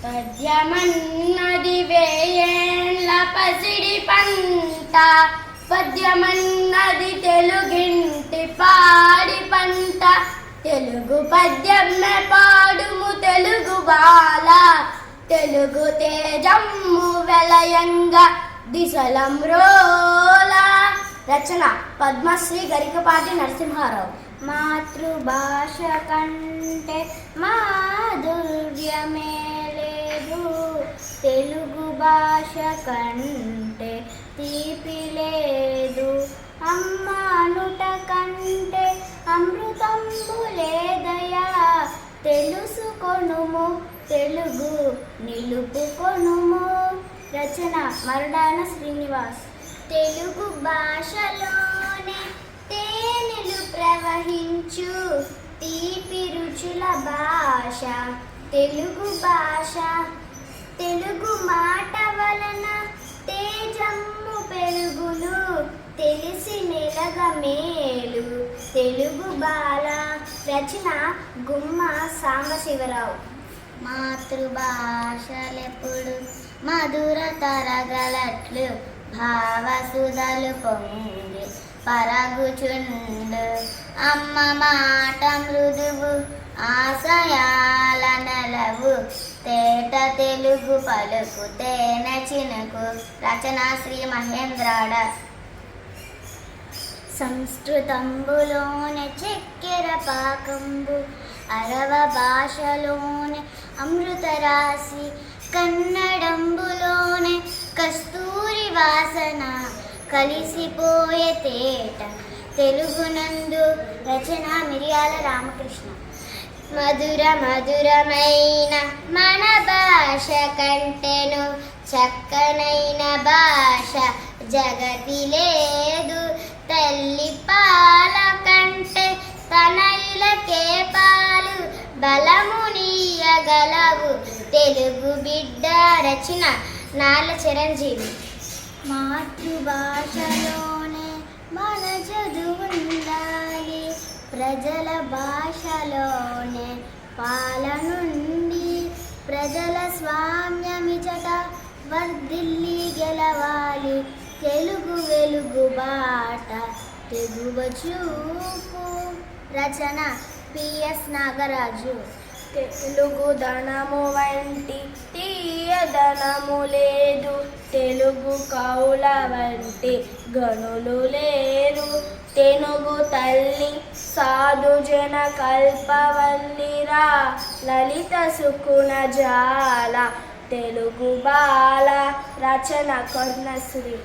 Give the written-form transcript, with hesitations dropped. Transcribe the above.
పద్యమన్నది వేయేండ్ల పసిడి పంట, పద్యమన్నది తెలుగింటి పాడి పంట. తెలుగు పద్యమే పాడుము తెలుగు బాల, తెలుగు తేజమ్ము వెలయంగా దిశలంరోల. రచన పద్మశ్రీ గరికపాటి నరసింహారావు. మాతృభాష కంటే మాధుర్యమే లేదు, తెలుగు భాష కంటే తీపి లేదు. అమ్మ అనుట కంటే అమృతంబు లేదయా, తెలుసుకొనుము తెలుగు నిలుపుకొనుము. రచన మరడాన శ్రీనివాస్. తెలుగు భాషలోనే తేనెలు ప్రవహించు తీపి రుచుల భాష తెలుగు భాష. తెలుగు మాట వలన తేజమ్ము పెరుగును, తెలిసి నెలగ మేలు తెలుగు బాల. రచన గుమ్మ సాంబశివరావు. మాతృభాషలెప్పుడు మధుర తరగలట్లు, భావసుధలు పొంగి పరగుచుండు. అమ్మ మాట మృదువు ఆశయాల నెలవు, తేట తెలుగు పలుకు తేన చినుకు. రచన శ్రీ మహేంద్రాడ. సంస్కృతంబులోనే చక్కెర పాకంబు, అరవ భాషలోనే అమృత రాశి, కన్నడంబులోనే కస్తూరి వాసన, కలిసిపోయే తేట తెలుగునందు. రచన మిరియాల రామకృష్ణ. మధుర మధురమైన మన భాష కంటెను చక్కనైన భాష జగతి లేదు. తల్లి పాల కంటే తనయులకే పాలు బలమునీయగలవు తెలుగు బిడ్డ. రచన నాల చిరంజీవి. మాతృభాషలోనే మన చదువుండాలి, ప్రజల భాషలోనే పాలనుండి. ప్రజల స్వామ్యమిచట వర్ధిల్లి గెలవాలి, తెలుగు వెలుగు బాట తెగువ చూపు. రచన పిఎస్ నాగరాజు. తెలుగు ధనము వంటి తీయదనము లేదు, తెలుగు కవుల వంటి గనులు లేరు. తెనుగు తల్లి సాధు జన కల్పవల్లిరా, లలిత సుకున జాల తెలుగు బాల. రచన కర్ణశ్రీ.